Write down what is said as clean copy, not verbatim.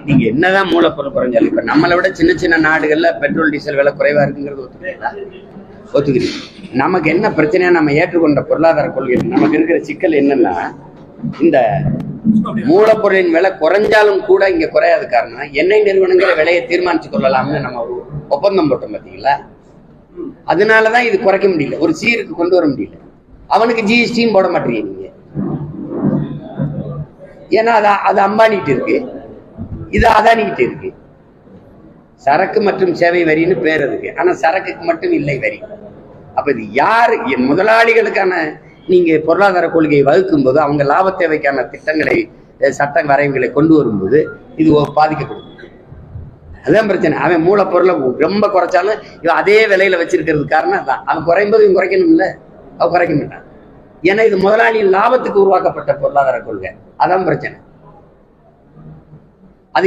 நீங்க என்னதான் மூலப்பொருள் குறைஞ்சாலும் இப்ப நம்மளை விட சின்ன சின்ன நாடுகள்ல பெட்ரோல் டீசல் விலை குறைவா இருக்குங்கிறது ஒத்துக்கிறீங்க. நமக்கு என்ன பிரச்சனையா நம்ம ஏற்றுக்கொண்ட பொருளாதார கொள்கை நமக்கு இருக்கிற சிக்கல் என்னன்னா இந்த மூலப்பொருளின் விலை குறைஞ்சாலும் கூட இங்க குறையாத காரணம் எண்ணெய் நிறுவனங்கிற விலையை தீர்மானிச்சு கொள்ளலாம்னு நம்ம ஒரு ஒப்பந்தம் போட்டோம் பார்த்தீங்களா. அதனாலதான் இது குறைக்க முடியல, ஒரு சீருக்கு கொண்டு வர முடியல. அவனுக்கு ஜிஎஸ்டியும் போட மாட்டீங்க நீங்க, ஏன்னா அது அம்பானிட்டு இருக்கு, இது அதானிக்கிட்டு இருக்கு. சரக்கு மற்றும் சேவை வரின்னு பேர் இருக்கு, ஆனா சரக்குக்கு மட்டும் இல்லை வரி. அப்ப இது யாரு முதலாளிகளுக்கான நீங்க பொருளாதார கொள்கையை வகுக்கும் போது அவங்க லாப தேவைக்கான திட்டங்களை சட்ட வரைவுகளை கொண்டு வரும்போது இது பாதிக்கப்படும். அதுதான் பிரச்சனை. அவன் மூலப்பொருளை ரொம்ப குறைச்சாலும் இவன் அதே விலையில வச்சிருக்கிறது காரணம் அதான். அவன் குறையும்போது இவன் குறைக்கணும் இல்ல, அவன் குறைக்க மாட்டான். ஏன்னா இது முதலாளியின் லாபத்துக்கு உருவாக்கப்பட்ட பொருளாதார கொள்கை. அதான் பிரச்சனை.